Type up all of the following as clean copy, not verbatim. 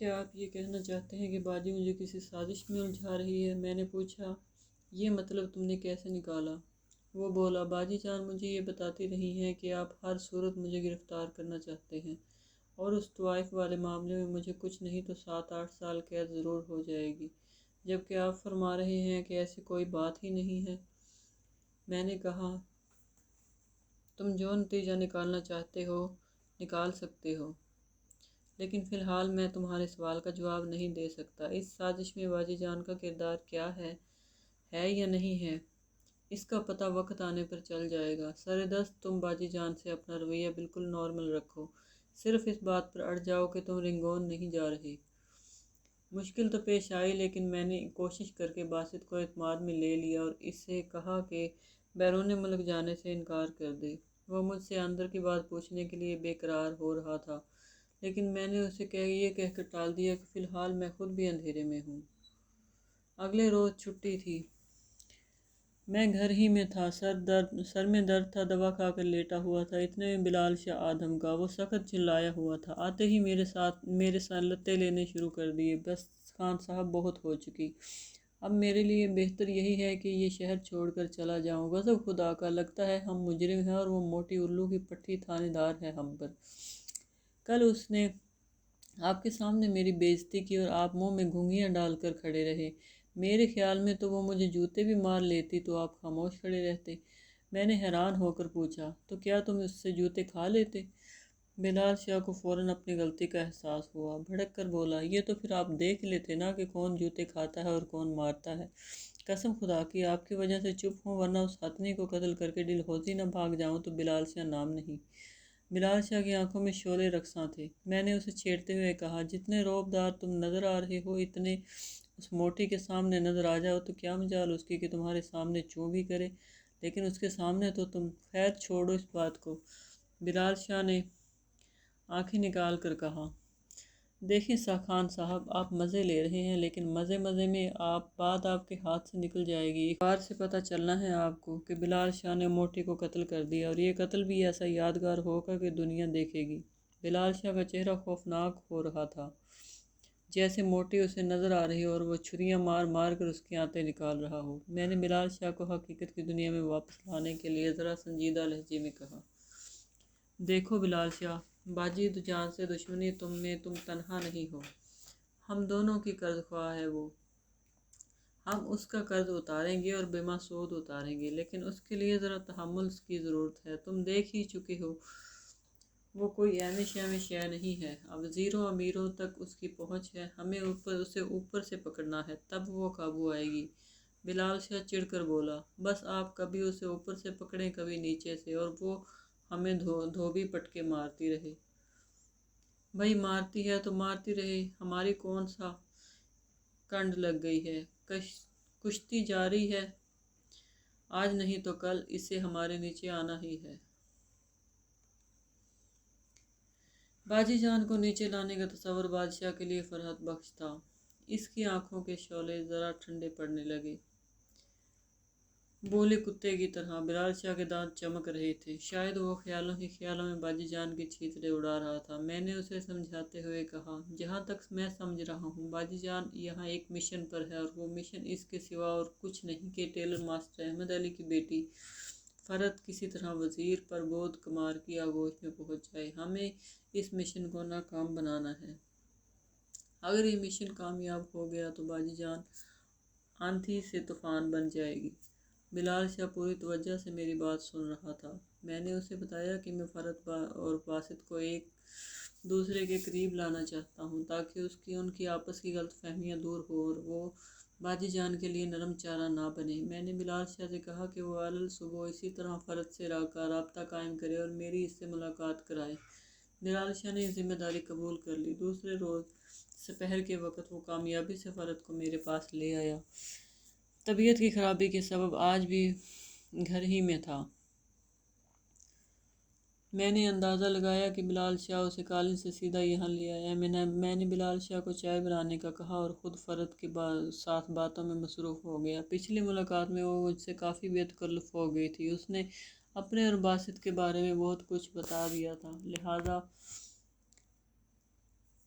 کیا آپ یہ کہنا چاہتے ہیں کہ باجی مجھے کسی سازش میں الجھا رہی ہے؟ میں نے پوچھا۔ یہ مطلب تم نے کیسے نکالا؟ وہ بولا، باجی جان مجھے یہ بتاتی رہی ہیں کہ آپ ہر صورت مجھے گرفتار کرنا چاہتے ہیں، اور اس طوائف والے معاملے میں مجھے کچھ نہیں تو 7-8 سال قید ضرور ہو جائے گی، جبکہ آپ فرما رہے ہیں کہ ایسی کوئی بات ہی نہیں ہے۔ میں نے کہا، تم جو نتیجہ نکالنا چاہتے ہو نکال سکتے ہو، لیکن فی الحال میں تمہارے سوال کا جواب نہیں دے سکتا۔ اس سازش میں باجی جان کا کردار کیا ہے یا نہیں ہے، اس کا پتہ وقت آنے پر چل جائے گا۔ سر دست تم باجی جان سے اپنا رویہ بالکل نارمل رکھو، صرف اس بات پر اڑ جاؤ کہ تم رنگون نہیں جا رہے۔ مشکل تو پیش آئی، لیکن میں نے کوشش کر کے باسط کو اعتماد میں لے لیا اور اس سے کہا کہ بیرون ملک جانے سے انکار کر دے۔ وہ مجھ سے اندر کی بات پوچھنے کے لیے بے قرار ہو رہا تھا، لیکن میں نے اسے یہ کہہ کر ٹال دیا کہ فی الحال میں خود بھی اندھیرے میں ہوں۔ اگلے روز چھٹی تھی۔ میں گھر ہی میں تھا، سر میں درد تھا، دوا کھا کر لیٹا ہوا تھا۔ اتنے میں بلال شاہ آ دھمکا۔ وہ سخت چلایا ہوا تھا۔ آتے ہی میرے ساتھ لتے لینے شروع کر دیے۔ بس خان صاحب بہت ہو چکی، اب میرے لیے بہتر یہی ہے کہ یہ شہر چھوڑ کر چلا جاؤں۔ غضب خدا کا، لگتا ہے ہم مجرم ہیں اور وہ موٹی الو کی پٹھی تھانے دار ہے ہم پر۔ کل اس نے آپ کے سامنے میری بے عزتی کی اور آپ منہ میں گھنگیاں ڈال کر کھڑے رہے۔ میرے خیال میں تو وہ مجھے جوتے بھی مار لیتی تو آپ خاموش کھڑے رہتے۔ میں نے حیران ہو کر پوچھا، تو کیا تم اس سے جوتے کھا لیتے؟ بلال شاہ کو فوراً اپنی غلطی کا احساس ہوا۔ بھڑک کر بولا، یہ تو پھر آپ دیکھ لیتے نا کہ کون جوتے کھاتا ہے اور کون مارتا ہے۔ قسم خدا کی آپ کی وجہ سے چپ ہوں، ورنہ اس ہتھنی کو قتل کر کے ڈلہوزی نہ بھاگ جاؤں تو بلال شاہ نام نہیں۔ بلال شاہ کی آنکھوں میں شعلے رقصاں تھے۔ میں نے اسے چھیڑتے ہوئے کہا، جتنے رعب دار تم نظر آ رہے ہو اتنے اس موٹی کے سامنے نظر آ جاؤ تو کیا مجال اس کی کہ تمہارے سامنے چوں بھی کرے، لیکن اس کے سامنے تو تم… خیر چھوڑو اس بات کو۔ بلال شاہ نے آنکھیں نکال کر کہا، دیکھیں خان صاحب، آپ مزے لے رہے ہیں، لیکن مزے میں بات آپ کے ہاتھ سے نکل جائے گی۔ ایک بار سے پتہ چلنا ہے آپ کو کہ بلال شاہ نے موٹی کو قتل کر دیا، اور یہ قتل بھی ایسا یادگار ہوگا کہ دنیا دیکھے گی۔ بلال شاہ کا چہرہ خوفناک ہو رہا تھا، جیسے موٹی اسے نظر آ رہی اور وہ چھریاں مار مار کر اس کی آنتیں نکال رہا ہو۔ میں نے بلال شاہ کو حقیقت کی دنیا میں واپس لانے کے لیے ذرا سنجیدہ لہجے میں کہا، دیکھو بلال شاہ، باجی جان سے دشمنی تم تنہا نہیں ہو، ہم دونوں کی قرض خواہ ہے وہ۔ ہم اس کا قرض اتاریں گے اور بما سود اتاریں گے، لیکن اس کے لیے ذرا تحمل کی ضرورت ہے۔ تم دیکھ ہی چکے ہو وہ کوئی اہم شے نہیں ہے، اب وزیروں امیروں تک اس کی پہنچ ہے، ہمیں اسے اوپر سے پکڑنا ہے، تب وہ قابو آئے گی۔ بلال شاہ چڑھ کر بولا، بس آپ کبھی اسے اوپر سے پکڑیں کبھی نیچے سے، اور وہ ہمیں دھوبی پٹکے مارتی رہے۔ بھئی مارتی ہے تو مارتی رہے، ہماری کون سا کنڈ لگ گئی ہے؟ کشتی جاری ہے، آج نہیں تو کل اسے ہمارے نیچے آنا ہی ہے۔ باجی جان کو نیچے لانے کا تصور بادشاہ کے لیے فرحت بخش تھا۔ اس کی آنکھوں کے شعلے ذرا ٹھنڈے پڑنے لگے۔ بولے کتے کی طرح بلال شاہ کے دانت چمک رہے تھے، شاید وہ خیالوں ہی خیالوں میں باجی جان کی چھیتریں اڑا رہا تھا۔ میں نے اسے سمجھاتے ہوئے کہا، جہاں تک میں سمجھ رہا ہوں باجی جان یہاں ایک مشن پر ہے، اور وہ مشن اس کے سوا اور کچھ نہیں کہ ٹیلر ماسٹر احمد علی کی بیٹی فرحت کسی طرح وزیر پربودھ کمار کی آغوش میں پہنچ جائے۔ ہمیں اس مشن کو ناکام بنانا ہے۔ اگر یہ مشن کامیاب ہو گیا تو باجی جان آندھی سے طوفان بن جائے گی۔ بلال شاہ پوری توجہ سے میری بات سن رہا تھا۔ میں نے اسے بتایا کہ میں فرحت اور باسط کو ایک دوسرے کے قریب لانا چاہتا ہوں تاکہ ان کی آپس کی غلط فہمیاں دور ہو اور وہ باجی جان کے لیے نرم چارہ نہ بنے۔ میں نے بلال شاہ سے کہا کہ وہ صبح اسی طرح فرحت سے رابطہ قائم کرے اور میری اس سے ملاقات کرائے۔ بلال شاہ نے ذمہ داری قبول کر لی۔ دوسرے روز سپہر کے وقت وہ کامیابی سے فرحت کو میرے پاس لے آیا۔ طبیعت کی خرابی کے سبب آج بھی گھر ہی میں تھا۔ میں نے اندازہ لگایا کہ بلال شاہ اسے کالج سے سیدھا یہاں لے آیا۔ میں نے بلال شاہ کو چائے بنانے کا کہا اور خود فرحت کے ساتھ باتوں میں مصروف ہو گیا۔ پچھلی ملاقات میں وہ مجھ سے کافی بے تکلف ہو گئی تھی۔ اس نے اپنے اور باسط کے بارے میں بہت کچھ بتا دیا تھا، لہٰذا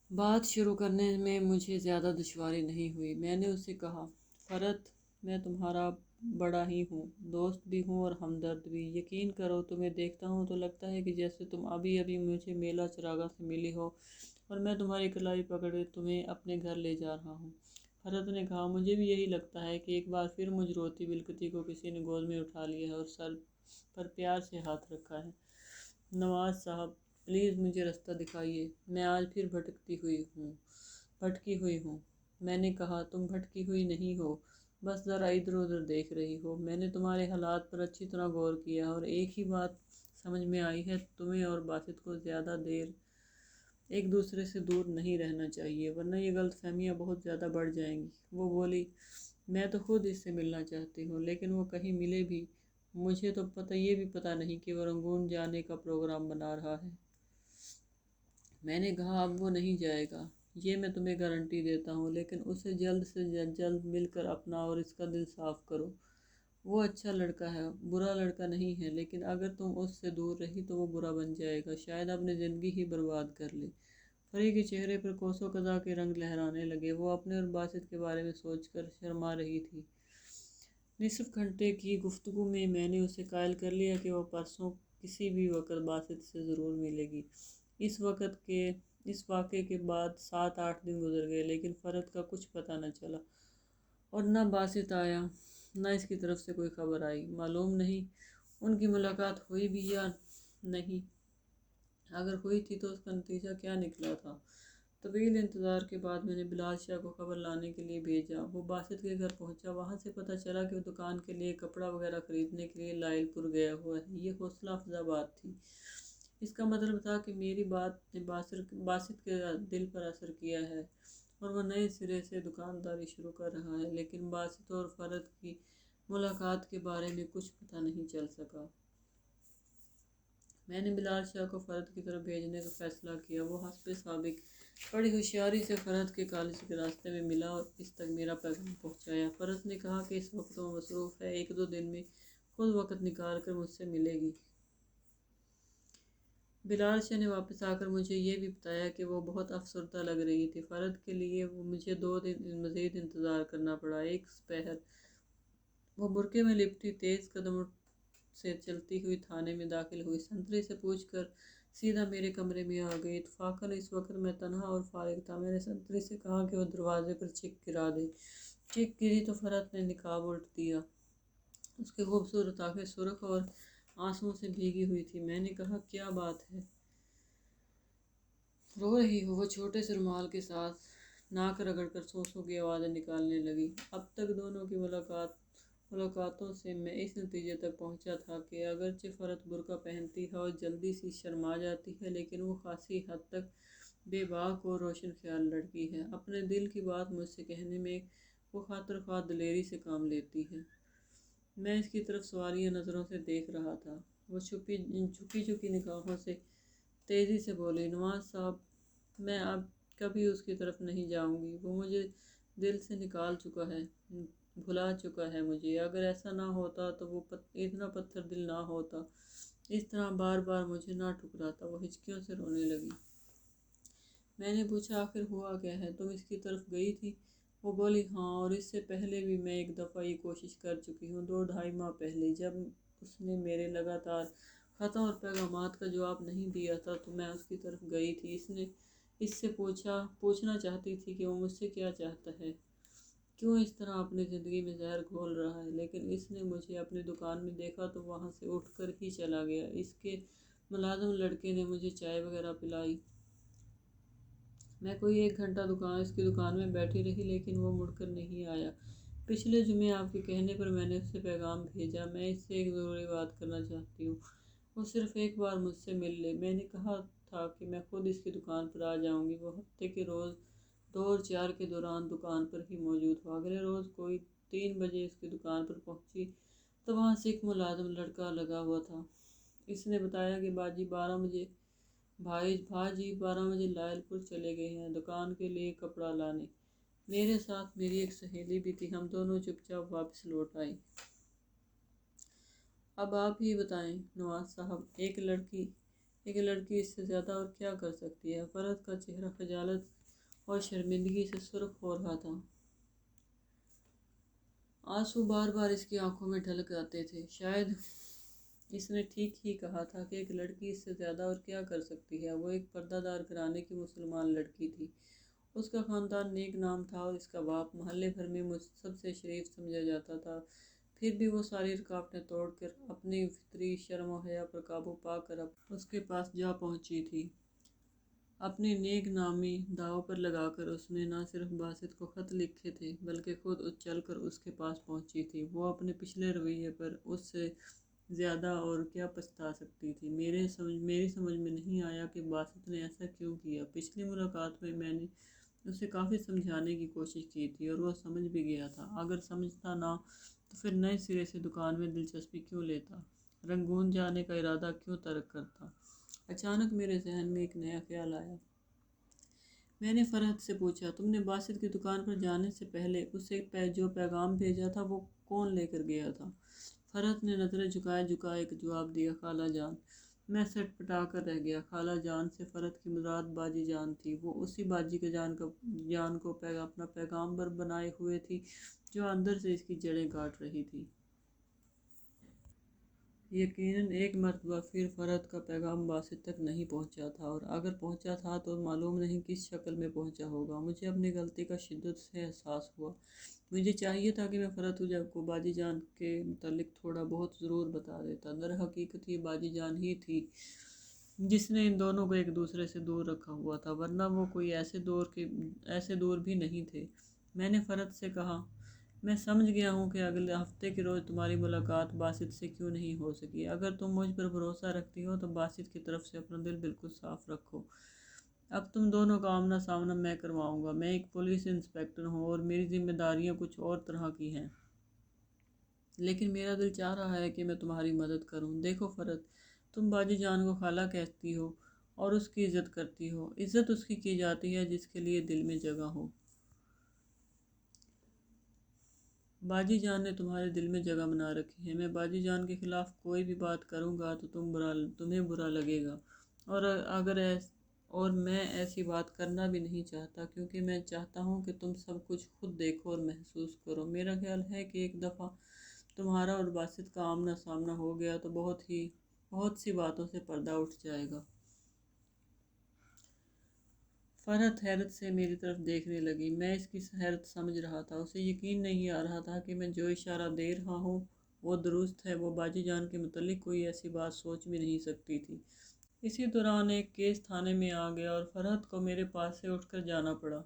بات شروع کرنے میں مجھے زیادہ دشواری نہیں ہوئی۔ میں نے اسے کہا، فرد، میں تمہارا بڑا ہی ہوں، دوست بھی ہوں اور ہمدرد بھی۔ یقین کرو، تمہیں دیکھتا ہوں تو لگتا ہے کہ جیسے تم ابھی ابھی مجھے میلہ چراغاں سے ملی ہو اور میں تمہاری کلائی پکڑ تمہیں اپنے گھر لے جا رہا ہوں۔ فرد نے کہا، مجھے بھی یہی لگتا ہے کہ ایک بار پھر مجھ روتی بلکتی کو کسی نے گود میں اٹھا لیا ہے اور سر پر پیار سے ہاتھ رکھا ہے۔ نواز صاحب، پلیز مجھے راستہ دکھائیے، میں آج پھر بھٹکی ہوئی ہوں۔ میں نے کہا، تم بھٹکی ہوئی نہیں ہو، بس ذرا ادھر ادھر دیکھ رہی ہو۔ میں نے تمہارے حالات پر اچھی طرح غور کیا اور ایک ہی بات سمجھ میں آئی ہے، تمہیں اور باسط کو زیادہ دیر ایک دوسرے سے دور نہیں رہنا چاہیے، ورنہ یہ غلط فہمیاں بہت زیادہ بڑھ جائیں گی۔ وہ بولی، میں تو خود اس سے ملنا چاہتی ہوں، لیکن وہ کہیں ملے بھی، مجھے تو یہ بھی پتہ نہیں کہ وہ رنگون جانے کا پروگرام بنا رہا ہے۔ میں نے کہا، اب وہ نہیں جائے گا، یہ میں تمہیں گارنٹی دیتا ہوں، لیکن اسے جلد سے جلد مل کر اپنا اور اس کا دل صاف کرو۔ وہ اچھا لڑکا ہے، برا لڑکا نہیں ہے، لیکن اگر تم اس سے دور رہی تو وہ برا بن جائے گا، شاید اپنی زندگی ہی برباد کر لے۔ پری کے چہرے پر کوس و قزح کے رنگ لہرانے لگے۔ وہ اپنے اور باسط کے بارے میں سوچ کر شرما رہی تھی۔ نصف گھنٹے کی گفتگو میں نے اسے قائل کر لیا کہ وہ پرسوں کسی بھی وقت باسط سے ضرور ملے گی۔ اس واقعے کے بعد 7-8 دن گزر گئے، لیکن فرد کا کچھ پتہ نہ چلا اور نہ باسط آیا، نہ اس کی طرف سے کوئی خبر آئی۔ معلوم نہیں ان کی ملاقات ہوئی بھی یا نہیں، اگر ہوئی تھی تو اس کا نتیجہ کیا نکلا تھا۔ طویل انتظار کے بعد میں نے بلال شاہ کو خبر لانے کے لیے بھیجا۔ وہ باسط کے گھر پہنچا۔ وہاں سے پتہ چلا کہ وہ دکان کے لیے کپڑا وغیرہ خریدنے کے لیے لائل پور گیا ہوا ہے۔ یہ حوصلہ افزا بات تھی۔ اس کا مطلب تھا کہ میری بات نے باسط کے دل پر اثر کیا ہے اور وہ نئے سرے سے دکانداری شروع کر رہا ہے، لیکن باسط اور فرد کی ملاقات کے بارے میں کچھ پتہ نہیں چل سکا۔ میں نے بلال شاہ کو فرد کی طرف بھیجنے کا فیصلہ کیا۔ وہ حسب سابق بڑی ہوشیاری سے فرد کے کالج کے راستے میں ملا اور اس تک میرا پیغام پہنچایا۔ فرد نے کہا کہ اس وقت وہ مصروف ہے، 1-2 دن میں خود وقت نکال کر مجھ سے ملے گی۔ بلال شاہ نے واپس آ کر مجھے یہ بھی بتایا کہ وہ بہت افسردہ لگ رہی تھی۔ فرد کے لیے مجھے 2 دن مزید انتظار کرنا پڑا۔ ایک پہر وہ برقعے میں لپٹی تیز قدموں سے چلتی ہوئی تھانے میں داخل ہوئی۔ سنتری سے پوچھ کر سیدھا میرے کمرے میں آ گئی۔ اتفاقاً اس وقت میں تنہا اور فارغ تھا۔ میں نے سنتری سے کہا کہ وہ دروازے پر چیک گرا دے۔ چیک گری تو فرد نے نقاب الٹ دیا۔ اس کی خوبصورت آنکھیں سرخ اور آنسوؤں سے بھیگی ہوئی تھی۔ میں نے کہا، کیا بات ہے؟ رو رہی ہو؟ وہ چھوٹے سے رومال کے ساتھ ناک رگڑ کر سوں کی آوازیں نکالنے لگی۔ اب تک دونوں کی ملاقاتوں سے میں اس نتیجے تک پہنچا تھا کہ اگرچہ فرد برقع پہنتی ہے اور جلدی سی شرما جاتی ہے، لیکن وہ خاصی حد تک بے باک اور روشن خیال لڑکی ہے۔ اپنے دل کی بات مجھ سے کہنے میں وہ خاطر خواہ دلیری سے کام لیتی ہے۔ میں اس کی طرف سوالیہ نظروں سے دیکھ رہا تھا۔ وہ جھکی نگاہوں سے تیزی سے بولی، نواز صاحب، میں اب کبھی اس کی طرف نہیں جاؤں گی۔ وہ مجھے دل سے نکال چکا ہے، بھلا چکا ہے مجھے۔ اگر ایسا نہ ہوتا تو وہ اتنا پتھر دل نہ ہوتا، اس طرح بار بار مجھے نہ ٹھکراتا۔ وہ ہچکیوں سے رونے لگی۔ میں نے پوچھا، آخر ہوا کیا ہے؟ تم اس کی طرف گئی تھی؟ وہ بولی، ہاں، اور اس سے پہلے بھی میں 1 دفعہ یہ کوشش کر چکی ہوں، 2-2.5 ماہ پہلے، جب اس نے میرے لگاتار خطوں اور پیغامات کا جواب نہیں دیا تھا تو میں اس کی طرف گئی تھی۔ اس سے پوچھنا چاہتی تھی کہ وہ مجھ سے کیا چاہتا ہے، کیوں اس طرح اپنی زندگی میں زہر گھول رہا ہے، لیکن اس نے مجھے اپنی دکان میں دیکھا تو وہاں سے اٹھ کر ہی چلا گیا۔ اس کے ملازم لڑکے نے مجھے چائے وغیرہ پلائی۔ میں کوئی 1 گھنٹہ اس کی دکان میں بیٹھی رہی، لیکن وہ مڑ کر نہیں آیا۔ پچھلے جمعے آپ کے کہنے پر میں نے اسے پیغام بھیجا، میں اس سے ایک ضروری بات کرنا چاہتی ہوں، وہ صرف ایک بار مجھ سے مل لے۔ میں نے کہا تھا کہ میں خود اس کی دکان پر آ جاؤں گی۔ وہ ہفتے کے روز 2 اور 4 کے دوران دکان پر ہی موجود ہوا۔ اگلے روز کوئی 3 بجے اس کی دکان پر پہنچی تو وہاں سے ایک ملازم لڑکا لگا ہوا تھا۔ اس نے بتایا کہ بھاجی 12 بجے لائل پور چلے گئے ہیں دکان کے لیے کپڑا لانے۔ میرے ساتھ میری ایک سہیلی بھی تھی، ہم دونوں چپ چاپ واپس لوٹ آئے۔ اب آپ ہی بتائیں نواز صاحب، ایک لڑکی اس سے زیادہ اور کیا کر سکتی ہے؟ فرد کا چہرہ خجالت اور شرمندگی سے سرخ ہو رہا تھا۔ آنسو بار بار اس کی آنکھوں میں ڈھلک آتے تھے۔ شاید اس نے ٹھیک ہی کہا تھا کہ ایک لڑکی اس سے زیادہ اور کیا کر سکتی ہے۔ وہ ایک پردہ دار گھرانے کی مسلمان لڑکی تھی۔ اس کا خاندان نیک نام تھا اور اس کا باپ محلے بھر میں سب سے شریف سمجھا جاتا تھا۔ پھر بھی وہ ساری رکاوٹیں توڑ کر اپنی فطری شرم و حیا پر قابو پا کر اس کے پاس جا پہنچی تھی۔ اپنی نیک نامی داؤ پر لگا کر اس نے نہ صرف باسط کو خط لکھے تھے بلکہ خود چل کر اس کے پاس پہنچی تھی۔ وہ اپنے پچھلے رویے پر اس سے زیادہ اور کیا پچھتا سکتی تھی۔ میری سمجھ میں نہیں آیا کہ باسط نے ایسا کیوں کیا۔ پچھلی ملاقات میں میں نے اسے کافی سمجھانے کی کوشش کی تھی اور وہ سمجھ بھی گیا تھا۔ اگر سمجھتا نہ تو پھر نئے سرے سے دکان میں دلچسپی کیوں لیتا، رنگون جانے کا ارادہ کیوں ترک کرتا۔ اچانک میرے ذہن میں ایک نیا خیال آیا۔ میں نے فرحت سے پوچھا، تم نے باسط کی دکان پر جانے سے پہلے اسے جو پیغام بھیجا تھا وہ کون لے کر گیا تھا؟ فرحت نے نظریں جھکائے ایک جواب دیا، خالہ جان۔ میں سٹ پٹا کر رہ گیا۔ خالہ جان سے فرحت کی مراد باجی جان تھی۔ وہ اسی باجی کے جان کو اپنا پیغامبر بنائے ہوئے تھی جو اندر سے اس کی جڑیں کاٹ رہی تھی۔ یقیناً ایک مرتبہ پھر فرحت کا پیغام باسط تک نہیں پہنچا تھا، اور اگر پہنچا تھا تو معلوم نہیں کس شکل میں پہنچا ہوگا۔ مجھے اپنی غلطی کا شدت سے احساس ہوا۔ مجھے چاہیے تھا کہ میں فرحت کو باجی جان کے متعلق تھوڑا بہت ضرور بتا دیتا۔ در حقیقت یہ باجی جان ہی تھی جس نے ان دونوں کو ایک دوسرے سے دور رکھا ہوا تھا، ورنہ وہ کوئی ایسے دور بھی نہیں تھے۔ میں نے فرحت سے کہا، میں سمجھ گیا ہوں کہ اگلے ہفتے کے روز تمہاری ملاقات باسط سے کیوں نہیں ہو سکی۔ اگر تم مجھ پر بھروسہ رکھتی ہو تو باسط کی طرف سے اپنا دل بالکل صاف رکھو۔ اب تم دونوں کا آمنا سامنا میں کرواؤں گا۔ میں ایک پولیس انسپکٹر ہوں اور میری ذمہ داریاں کچھ اور طرح کی ہیں، لیکن میرا دل چاہ رہا ہے کہ میں تمہاری مدد کروں۔ دیکھو فرحت، تم باجی جان کو خالہ کہتی ہو اور اس کی عزت کرتی ہو۔ عزت اس کی جاتی ہے جس کے لیے دل میں جگہ ہو۔ باجی جان نے تمہارے دل میں جگہ بنا رکھی ہے۔ میں باجی جان کے خلاف کوئی بھی بات کروں گا تو تمہیں برا لگے گا، اور میں ایسی بات کرنا بھی نہیں چاہتا، کیونکہ میں چاہتا ہوں کہ تم سب کچھ خود دیکھو اور محسوس کرو۔ میرا خیال ہے کہ ایک دفعہ تمہارا اور باسط کا آمنا سامنا ہو گیا تو بہت سی باتوں سے پردہ اٹھ جائے گا۔ فرحت حیرت سے میری طرف دیکھنے لگی۔ میں اس کی حیرت سمجھ رہا تھا۔ اسے یقین نہیں آ رہا تھا کہ میں جو اشارہ دے رہا ہوں وہ درست ہے۔ وہ باجی جان کے متعلق کوئی ایسی بات سوچ بھی نہیں سکتی تھی۔ اسی دوران ایک کیس تھانے میں آ گیا اور فرحت کو میرے پاس سے اٹھ کر جانا پڑا۔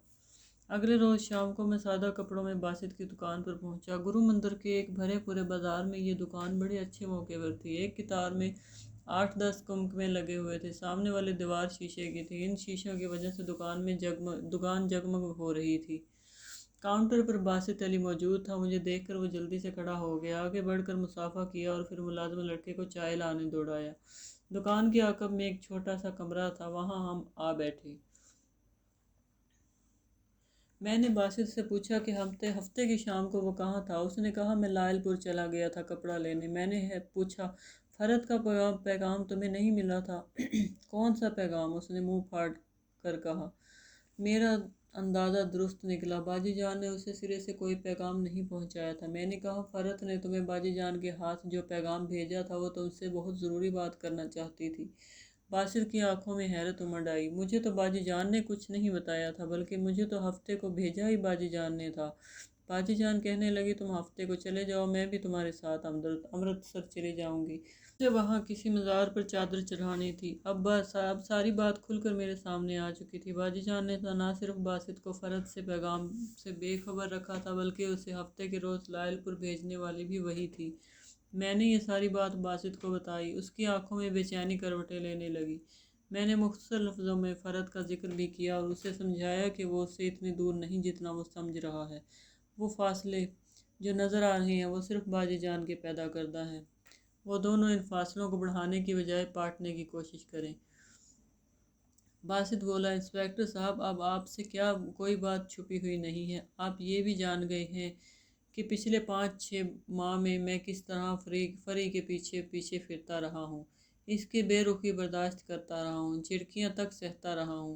اگلے روز شام کو میں سادہ کپڑوں میں باسط کی دکان پر پہنچا۔ گرو مندر کے ایک بھرے پورے بازار میں یہ دکان بڑے اچھے موقع پر تھی۔ ایک قطار میں 8-10 کمکمے لگے ہوئے تھے۔ سامنے والی دیوار شیشے کی تھی۔ ان شیشوں کی وجہ سے دکان جگمگ ہو رہی تھی۔ کاؤنٹر پر باسط علی موجود تھا۔ مجھے دیکھ کر وہ جلدی سے کھڑا ہو گیا، آگے بڑھ کر مصافحہ کیا اور پھر ملازم لڑکے کو چائے لانے دوڑایا۔ دکان کے عقب میں ایک چھوٹا سا کمرہ تھا، وہاں ہم آ بیٹھے۔ میں نے باسط سے پوچھا کہ ہفتے کی شام کو وہ کہاں تھا۔ اس نے کہا، میں لائل پور چلا گیا تھا کپڑا لینے۔ میں نے پوچھا، فرحت کا پیغام تمہیں نہیں ملا تھا؟ کون سا پیغام؟ اس نے منہ پھاڑ کر کہا۔ میرا اندازہ درست نکلا، باجی جان نے اسے سرے سے کوئی پیغام نہیں پہنچایا تھا۔ میں نے کہا، فرحت نے تمہیں باجی جان کے ہاتھ جو پیغام بھیجا تھا وہ تم سے بہت ضروری بات کرنا چاہتی تھی۔ باسط کی آنکھوں میں حیرت امڑ آئی۔ مجھے تو باجی جان نے کچھ نہیں بتایا تھا، بلکہ مجھے تو ہفتے کو بھیجا ہی باجی جان نے تھا۔ باجی جان کہنے لگی، تم ہفتے کو چلے جاؤ، میں بھی تمہارے ساتھ امرتسر چلی جاؤں گی۔ مجھے وہاں کسی مزار پر چادر چڑھانی تھی۔ اب ساری بات کھل کر میرے سامنے آ چکی تھی۔ باجی جان نے نہ صرف باسط کو فرحت سے پیغام سے بے خبر رکھا تھا، بلکہ اسے ہفتے کے روز لائل پور بھیجنے والی بھی وہی تھی۔ میں نے یہ ساری بات باسط کو بتائی۔ اس کی آنکھوں میں بے چینی کروٹیں لینے لگی۔ میں نے مختصر لفظوں میں فرحت کا ذکر بھی کیا اور اسے سمجھایا کہ وہ اس سے اتنی دور نہیں جتنا وہ سمجھ رہا ہے۔ وہ فاصلے جو نظر آ رہے ہیں وہ صرف باجی جان کے پیدا کردہ ہیں۔ وہ دونوں ان فاصلوں کو بڑھانے کی بجائے پاٹنے کی کوشش کریں۔ باسط بولا، انسپکٹر صاحب، اب آپ سے کیا کوئی بات چھپی ہوئی نہیں ہے۔ آپ یہ بھی جان گئے ہیں کہ پچھلے 5-6 ماہ میں کس طرح فری کے پیچھے پھرتا رہا ہوں، اس کی بے رخی برداشت کرتا رہا ہوں، جھڑکیاں تک سہتا رہا ہوں۔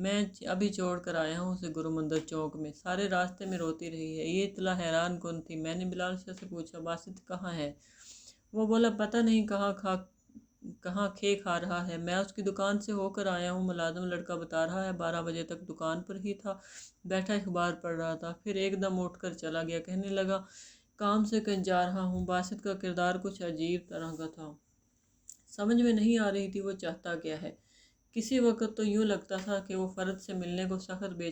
میں ابھی چھوڑ کر آیا ہوں اسے گرو مندر چوک میں، سارے راستے میں روتی رہی ہے۔ یہ اطلاع حیران کن تھی۔ میں نے بلال شاہ سے پوچھا، باسط کہاں ہے؟ وہ بولا، پتہ نہیں کہاں کھا رہا ہے، میں اس کی دکان سے ہو کر آیا ہوں۔ ملازم لڑکا بتا رہا ہے 12 بجے تک دکان پر ہی تھا، بیٹھا اخبار پڑھ رہا تھا، پھر ایک دم اٹھ کر چلا گیا، کہنے لگا کام سے کہیں جا رہا ہوں۔ باسط کا کردار کچھ عجیب طرح کا تھا، سمجھ میں نہیں آ رہی تھی وہ چاہتا کیا ہے۔ کسی وقت تو یوں لگتا تھا کہ وہ فرد سے ملنے کو سخت بے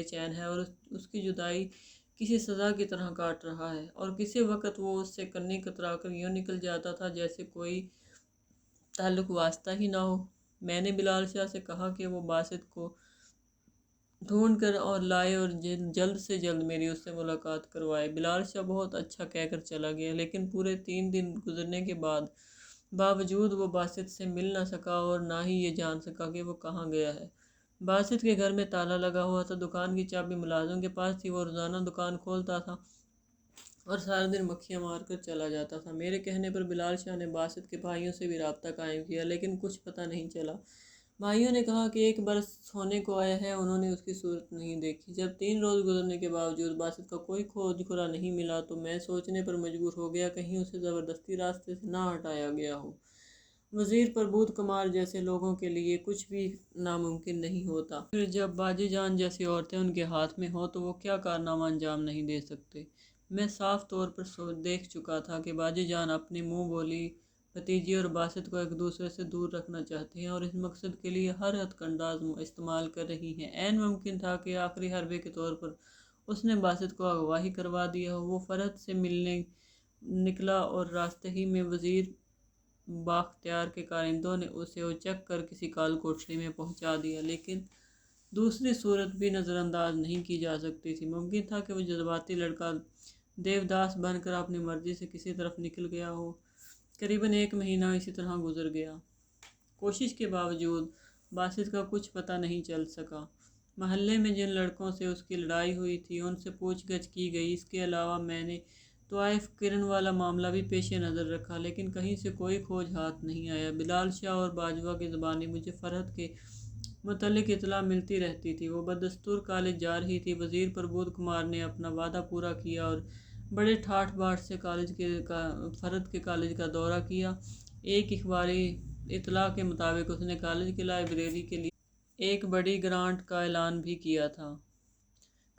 چین ہے اور اس کی جدائی کسی سزا کی طرح کاٹ رہا ہے، اور کسی وقت وہ اس سے کنی کترا کر یوں نکل جاتا تھا جیسے کوئی تعلق واسطہ ہی نہ ہو۔ میں نے بلال شاہ سے کہا کہ وہ باسط کو ڈھونڈ کر اور لائے اور جلد سے جلد میری اس سے ملاقات کروائے۔ بلال شاہ بہت اچھا کہہ کر چلا گیا، لیکن پورے 3 دن گزرنے کے باوجود وہ باسط سے مل نہ سکا اور نہ ہی یہ جان سکا کہ وہ کہاں گیا ہے۔ باسط کے گھر میں تالا لگا ہوا تھا، دکان کی چابی ملازم کے پاس تھی، وہ روزانہ دکان کھولتا تھا اور سارا دن مکھیاں مار کر چلا جاتا تھا۔ میرے کہنے پر بلال شاہ نے باسط کے بھائیوں سے بھی رابطہ قائم کیا، لیکن کچھ پتہ نہیں چلا۔ بھائیوں نے کہا کہ 1 برس ہونے کو آیا ہے، انہوں نے اس کی صورت نہیں دیکھی۔ جب 3 روز گزرنے کے باوجود باسط کا کوئی کھوج خرا نہیں ملا تو میں سوچنے پر مجبور ہو گیا کہیں اسے زبردستی راستے سے نہ ہٹایا گیا ہو۔ وزیر پربودھ کمار جیسے لوگوں کے لیے کچھ بھی ناممکن نہیں ہوتا، پھر جب باجی جان جیسی عورتیں ان کے ہاتھ میں ہوں تو وہ کیا کارنامہ انجام نہیں دے سکتے۔ میں صاف طور پر دیکھ چکا تھا کہ باجی جان اپنی منہ بولی بھتیجی اور باسط کو ایک دوسرے سے دور رکھنا چاہتی ہیں اور اس مقصد کے لیے ہر حد انداز استعمال کر رہی ہیں۔ عین ممکن تھا کہ آخری حربے کے طور پر اس نے باسط کو اغوا ہی کروا دیا ہو۔ وہ فرحت سے ملنے نکلا اور راستے ہی میں وزیر باختیار کے کارندوں نے اسے اچک کر کسی کال کوٹری میں پہنچا دیا، لیکن دوسری صورت بھی نظر انداز نہیں کی جا سکتی تھی۔ ممکن تھا کہ وہ جذباتی لڑکا دیوداس بن کر اپنی مرضی سے کسی طرف نکل گیا ہو۔ قریباً 1 مہینہ اسی طرح گزر گیا۔ کوشش کے باوجود باسط کا کچھ پتہ نہیں چل سکا۔ محلے میں جن لڑکوں سے اس کی لڑائی ہوئی تھی ان سے پوچھ گچھ کی گئی۔ اس کے علاوہ میں نے طوائف کرن والا معاملہ بھی پیش نظر رکھا، لیکن کہیں سے کوئی کھوج ہاتھ نہیں آیا۔ بلال شاہ اور باجوہ کی زبانی مجھے فرحت کے متعلق اطلاع ملتی رہتی تھی۔ وہ بدستور کالج جا رہی تھی۔ وزیر پربودھ کمار نے اپنا وعدہ پورا کیا اور بڑے ٹھاٹھ باٹھ سے فرحت کے کالج کا دورہ کیا۔ ایک اخباری اطلاع کے مطابق اس نے کالج کی لائبریری کے لیے ایک بڑی گرانٹ کا اعلان بھی کیا تھا۔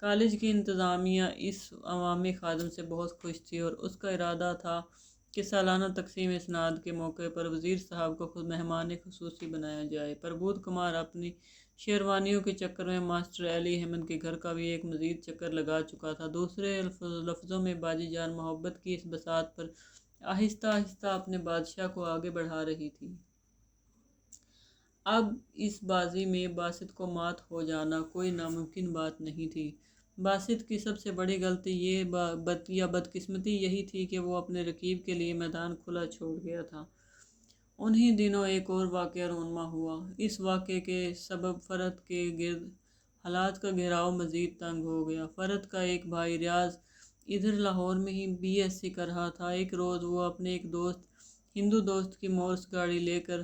کالج کی انتظامیہ اس عوامی خادم سے بہت خوش تھی اور اس کا ارادہ تھا کہ سالانہ تقسیم اسناد کے موقع پر وزیر صاحب کو خود مہمان خصوصی بنایا جائے۔ پربودھ کمار اپنی شیروانیوں کے چکر میں ماسٹر علی احمد کے گھر کا بھی ایک مزید چکر لگا چکا تھا۔ دوسرے لفظوں میں باجی جان محبت کی اس بساط پر آہستہ آہستہ اپنے بادشاہ کو آگے بڑھا رہی تھی۔ اب اس بازی میں باسط کو مات ہو جانا کوئی ناممکن بات نہیں تھی۔ باسط کی سب سے بڑی غلطی یا بدقسمتی یہی تھی کہ وہ اپنے رقیب کے لیے میدان کھلا چھوڑ گیا تھا۔ انہی دنوں ایک اور واقعہ رونما ہوا۔ اس واقعے کے سبب فرحت کے گرد حالات کا گھیراؤ مزید تنگ ہو گیا۔ فرحت کا ایک بھائی ریاض ادھر لاہور میں ہی BSc کر رہا تھا۔ ایک روز وہ اپنے ایک ہندو دوست کی مورس گاڑی لے کر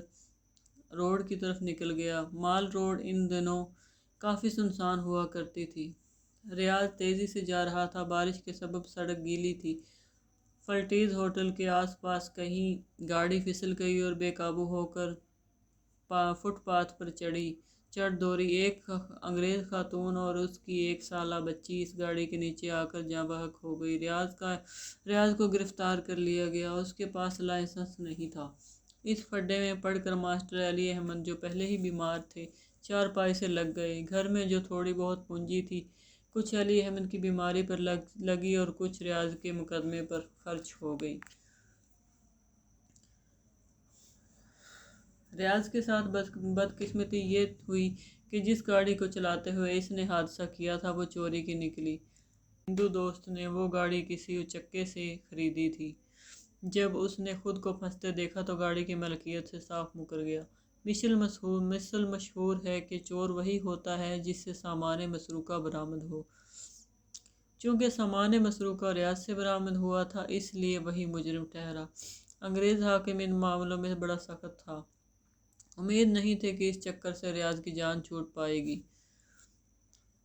روڈ کی طرف نکل گیا۔ مال روڈ ان دنوں کافی سنسان ہوا کرتی تھی۔ ریاض تیزی سے جا رہا تھا، بارش کے سبب سڑک گیلی تھی۔ فلٹیز ہوٹل کے آس پاس کہیں گاڑی پھسل گئی اور بے قابو ہو کر فٹ پاتھ پر چڑھ دوڑی۔ ایک انگریز خاتون اور اس کی 1 سالہ بچی اس گاڑی کے نیچے آ کر جاں بحق ہو گئی۔ ریاض کو گرفتار کر لیا گیا، اس کے پاس لائسنس نہیں تھا۔ اس پھڈے میں پڑ کر ماسٹر علی احمد جو پہلے ہی بیمار تھے چارپائی سے لگ گئے۔ گھر میں جو تھوڑی بہت پونجی تھی کچھ علی احمد کی بیماری پر لگی اور کچھ ریاض کے مقدمے پر خرچ ہو گئی۔ ریاض کے ساتھ بدقسمتی یہ ہوئی کہ جس گاڑی کو چلاتے ہوئے اس نے حادثہ کیا تھا وہ چوری کی نکلی۔ ہندو دوست نے وہ گاڑی کسی اچکے سے خریدی تھی۔ جب اس نے خود کو پھنستے دیکھا تو گاڑی کی ملکیت سے صاف مکر گیا۔ مثل مشہور ہے کہ چور وہی ہوتا ہے جس سے سامان مسروقہ برآمد ہو۔ چونکہ سامان مسروقہ ریاض سے برآمد ہوا تھا اس لیے وہی مجرم ٹھہرا۔ انگریز حاکم ان معاملوں میں بڑا سخت تھا۔ امید نہیں تھی کہ اس چکر سے ریاض کی جان چھوٹ پائے گی۔